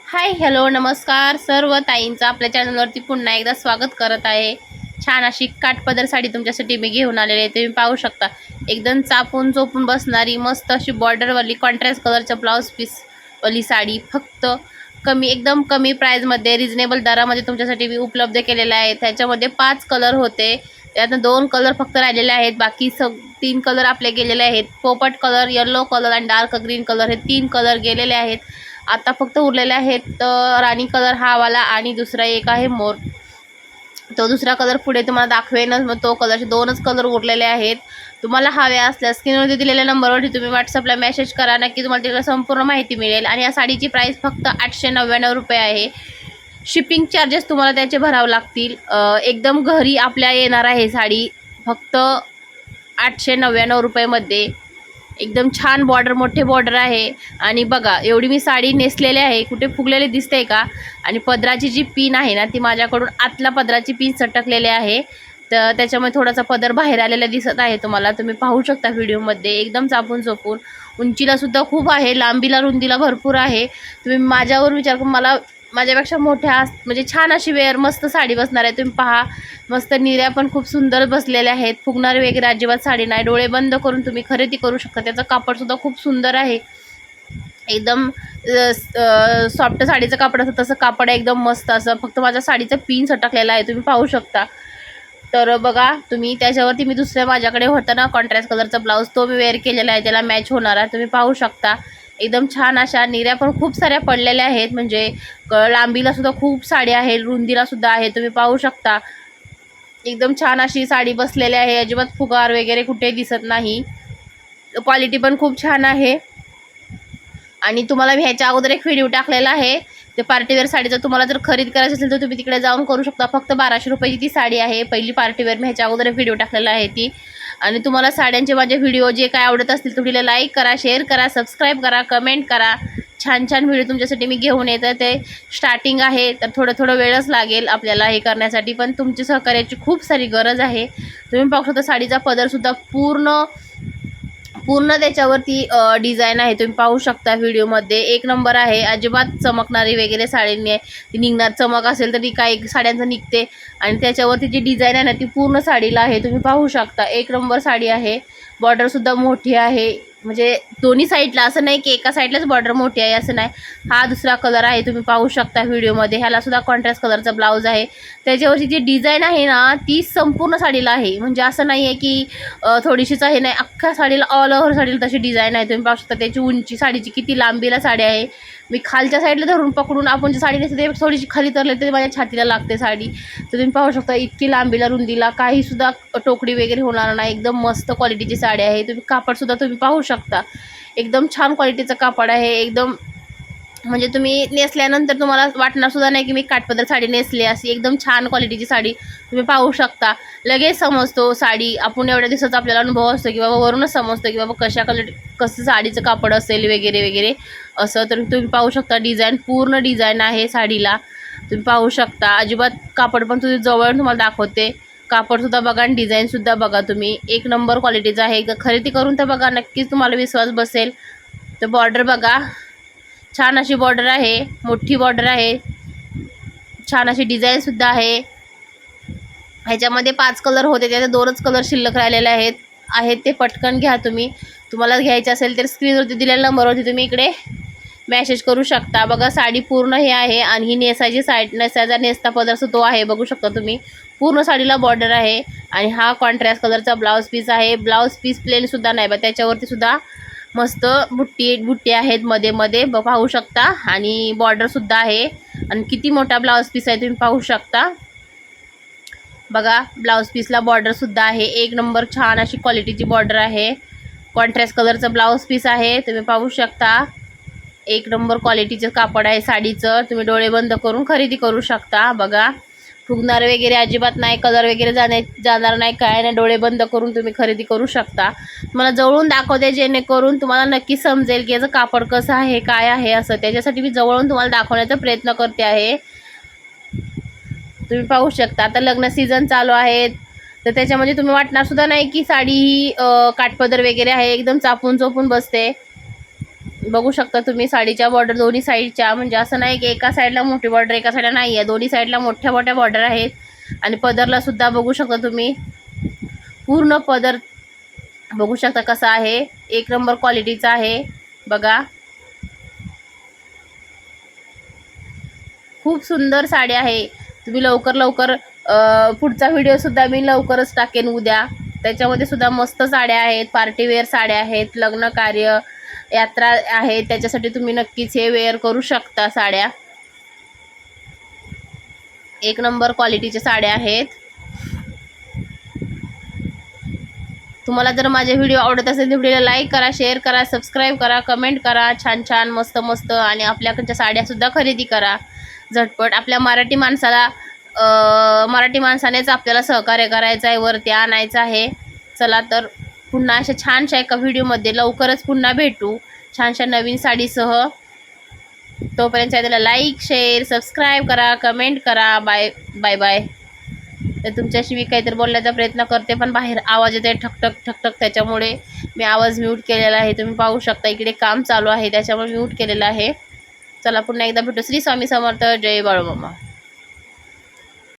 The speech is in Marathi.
हाय हॅलो नमस्कार सर्व ताईंचा आपल्या चॅनलवरती पुन्हा एकदा स्वागत करत आहे। छान अशी काठपदर साडी तुमच्यासाठी मी घेऊन आलेली आहे। तुम्ही पाहू शकता एकदम चापून चोपून बसणारी मस्त अशी बॉर्डरवाली कॉन्ट्रास्ट कलरच्या ब्लाउज पीस वाली साडी फक्त एकदम कमी प्राइसमध्ये रिजनेबल दरामध्ये तुमच्यासाठी मी उपलब्ध केलेला आहे। त्याच्यामध्ये 5 कलर होते, त्यातून 2 कलर फक्त राहिलेले आहेत, बाकी 3 कलर आपले गेलेले आहेत। पोपट कलर, येलो कलर आणि डार्क ग्रीन कलर हे 3 कलर गेलेले आहेत। आता फक्त उरलेले आहेत राणी कलर हा वाला आणि दुसरा एक आहे मोर। तो दुसरा कलर पुढे तुम्हाला दाखवेनच, मग तो कलरचे 2च कलर उरलेले आहेत। तुम्हाला हवे असल्यास स्क्रीनवरती दिलेल्या नंबरवरती तुम्ही व्हॉट्सअपला मेसेज करा, नक्की तुम्हाला तिला संपूर्ण माहिती मिळेल। आणि या साडीची प्राइस फक्त 899 रुपये आहे। शिपिंग चार्जेस तुम्हाला त्याचे भरावे लागतील। एकदम घरी आपल्या येणार आहे साडी फक्त 899 रुपयामध्ये। एकदम छान बॉर्डर, मोठे बॉर्डर आहे। आणि बघा एवढी मी साडी नेसलेली आहे, कुठे फुगलेले दिसते का? आणि पदराची जी पिन आहे ना ती माझ्याकडून आतला पदराची पिन सटकलेली आहे, तर त्याच्यामुळे थोडासा पदर बाहेर आलेला दिसत आहे तुम्हाला। तुम्ही पाहू शकता व्हिडिओमध्ये एकदम चापून चोपून। उंचीला सुद्धा खूप आहे, लांबीला रुंदीला भरपूर आहे। तुम्ही माझ्यावर विचार करून मला माझ्यापेक्षा मोठ्या म्हणजे छान अशी वेअर मस्त साडी बसणार आहे। तुम्ही पहा मस्त निर्या पण खूप सुंदर बसलेल्या आहेत, फुगणारे वगैरे अजिबात साडी नाही। डोळे बंद करून तुम्ही खरेदी करू शकता। त्याचं कापड सुद्धा खूप सुंदर आहे, एकदम सॉफ्ट साडीचं कापड असतं तसं कापड आहे, एकदम मस्त असं। फक्त माझ्या साडीचं पिन सटकलेलं आहे, तुम्ही पाहू शकता। तर बघा तुम्ही त्याच्यावरती मी दुसऱ्या माझ्याकडे होता ना कॉन्ट्रास्ट कलरचा ब्लाऊज, तो मी वेअर केलेला आहे, त्याला मॅच होणार आहे। तुम्ही पाहू शकता एकदम छान अशा निर्या पण खूप साऱ्या पडलेल्या आहेत, म्हणजे लांबीला सुद्धा खूप साडी आहे, रुंदीला सुद्धा आहे। तुम्ही पाहू शकता एकदम छान अशी साडी बसलेली आहे, अजिबात फुगार वगैरे कुठे दिसत नाही। क्वालिटी पण खूप छान आहे। आणि तुम्हाला मी ह्याच्या अगोदर एक व्हिडिओ टाकलेला आहे, ते पार्टीवेअर साडीचा तुम्हाला जर खरेदी करायची असेल तर तुम्ही तिकडे जाऊन करू शकता। फक्त 1200 रुपयाची ती साडी आहे, पहिली पार्टीवेअर। मी ह्याच्या अगोदर एक व्हिडिओ टाकलेला आहे ती। आणि तुम्हाला साड्यांचे माझे व्हिडिओ जे काय आवडत असतील तुम्ही लाईक करा, शेअर करा, सबस्क्राईब करा, कमेंट करा। छान छान व्हिडिओ तुमच्यासाठी मी घेऊन येते। ते स्टार्टिंग आहे तर थोडं वेळच लागेल आपल्याला हे करण्यासाठी, पण तुमची सहकार्याची खूप सारी गरज आहे। तुम्ही पाहू शकता साडीचा पदरसुद्धा पूर्ण त्याच्यावरती डिझाईन आहे, तुम्ही पाहू शकता व्हिडिओमध्ये। एक नंबर आहे, अजिबात चमकणारी वगैरे साडी आहे, ती निघणार चमक असेल तर ती काही साड्यांचं निघते। आणि त्याच्यावरती जी डिझाईन आहे ना ती पूर्ण साडीला आहे, तुम्ही पाहू शकता। एक नंबर साडी आहे, बॉर्डरसुद्धा मोठी आहे, म्हणजे दोन्ही साईडला, असं नाही की एका साईडलाच बॉर्डर मोठी आहे असं नाही। हा दुसरा कलर आहे, तुम्ही पाहू शकता व्हिडिओमध्ये। ह्याला सुद्धा कॉन्ट्रास्ट कलरचा ब्लाऊज आहे। त्याच्यावरची जी डिझाईन आहे ना ती संपूर्ण साडीला आहे, म्हणजे असं नाही आहे की थोडीशीच आहे, नाही, अख्ख्या साडीला ऑल ओव्हर साडीला तशी डिझाईन आहे। तुम्ही पाहू शकता त्याची उंची साडीची किती लांबीला साडी आहे। मी खालच्या साईडला धरून पकडून आपण जी साडी नेसते थोडीशी खाली तरले ते माझ्या छातीला लागते साडी, तर तुम्ही पाहू शकता इतकी लांबीला रुंदीला काहीसुद्धा टोकडी वगैरे होणार नाही। एकदम मस्त क्वालिटीची साडी आहे। तुम्ही कापडसुद्धा तुम्ही पाहू शकता, एकदम छान क्वालिटीचं कापड आहे। एकदम म्हणजे तुम्ही नेसल्यानंतर तुम्हाला वाटणार सुद्धा नाही की मी काठपदर साडी नेसली अशी। एकदम छान क्वालिटीची साडी तुम्ही पाहू शकता, लगेच समजतो साडी। आपण एवढ्या दिवसाचा आपल्याला अनुभव असतो की बाबा वरूनच समजतो की बाबा कसं साडीचं कापड असेल वगैरे वगैरे असं। तर तुम्ही पाहू शकता डिझाईन, पूर्ण डिझाईन आहे साडीला, तुम्ही पाहू शकता। अजिबात कापड पण तुम्ही जवळ तुम्हाला दाखवते, कापडसुद्धा बघा आणि डिझाईनसुद्धा बघा तुम्ही, एक नंबर क्वालिटीचं आहे। एकदा खरेदी करून तर बघा, नक्कीच तुम्हाला विश्वास बसेल। तर बॉर्डर बघा, छान अशी बॉर्डर आहे, मोठी बॉर्डर आहे, छान अशी डिझाईनसुद्धा आहे। ह्याच्यामध्ये 5 कलर होते, त्याचे 2च कलर शिल्लक राहिलेले आहेत ते पटकन घ्या तुम्ही। तुम्हाला घ्यायचे असेल तर स्क्रीनवरती दिलेल्या नंबरवरती तुम्ही इकडे मेसेज करू शकता। बघा साडी पूर्ण हे आहे, आणि ही नेसायचा नेसता पदर तो आहे, बघू शकता तुम्ही। पूर्ण साडीला बॉर्डर आहे, आणि हा कॉन्ट्रास्ट कलरचा ब्लाऊज पीस आहे। ब्लाऊज पीस प्लेनसुद्धा नाही बा, त्याच्यावरती सुद्धा मस्त बुट्टी आहेत मध्ये पाहू शकता, आणि बॉर्डरसुद्धा आहे। आणि किती मोठा ब्लाऊज पीस आहे तुम्ही पाहू शकता। बघा ब्लाऊज पीसला बॉर्डरसुद्धा आहे, एक नंबर छान अशी क्वालिटीची बॉर्डर आहे। कॉन्ट्रास्ट कलरचं ब्लाऊज पीस आहे, तुम्ही पाहू शकता। एक नंबर क्वालिटीचं कापड आहे साडीचं, तुम्ही डोळे बंद करून खरेदी करू शकता। बघा फुगणार वगैरे अजिबात नाही, कलर वगैरे जाणार नाही, काय नाही, डोळे बंद करून तुम्ही खरेदी करू शकता। मला जवळून दाखवते जेणेकरून तुम्हाला नक्की समजेल की याचं कापड कसं आहे, काय आहे असं। त्याच्यासाठी मी जवळून तुम्हाला दाखवण्याचा प्रयत्न करते आहे। तुम्ही पाहू शकता, आता लग्न सीझन चालू आहे, तर त्याच्यामध्ये तुम्ही वाटणार सुद्धा नाही की साडी ही काठपदर वगैरे आहे, एकदम चापून चोपून बसते। बघू शकता तुम्ही साडीच्या बॉर्डर दोन्ही साईडच्या, म्हणजे असं नाही की एका साईडला मोठी बॉर्डर एका साईडला नाही आहे, दोन्ही साईडला मोठ्या मोठ्या बॉर्डर आहेत. आणि पदरला सुद्धा बघू शकता तुम्ही, पूर्ण पदर बघू शकता कसा आहे, एक नंबर क्वालिटीचा आहे बघा. खूप सुंदर साडी आहे. तुम्ही लवकर पुढचा व्हिडिओ सुद्धा मी लवकरच टाकेन उद्या. त्याच्यामध्ये सुद्धा मस्त साड्या आहेत, पार्टीवेअर साड्या आहेत, लग्न कार्य यात्रा आहे, त्याच्यासाठी तुम्ही नक्कीच हे वेअर करू शकता. साड्या एक नंबर क्वालिटीच्या साड्या आहेत. तुम्हाला जर माझे व्हिडिओ आवडत असेल तर व्हिडिओला लाईक करा, शेअर करा, सबस्क्राईब करा, कमेंट करा. छान छान मस्त मस्त आणि आपल्याकडच्या साड्यासुद्धा खरेदी करा झटपट. आपल्या मराठी माणसानेच आपल्याला सहकार्य करायचं आहे, वरती आणायचं आहे. चला तर पुन्हा अशा छानशा एका व्हिडिओमध्ये लवकरच पुन्हा भेटू छानशा नवीन साडीसह. तोपर्यंत चॅनलला लाईक, शेअर, सबस्क्राईब करा, कमेंट करा. Bye bye bye. तर तुमच्याशी मी काहीतरी बोलण्याचा प्रयत्न करते, पण बाहेर आवाज येते ठकठक ठकठक, त्याच्यामुळे मी आवाज म्यूट केलेला आहे. तुम्ही पाहू शकता इकडे काम चालू आहे, त्याच्यामुळे म्यूट केलेला आहे. चला पुन्हा एकदा भेटू. श्री स्वामी समर्थ. जय बाळूमामा.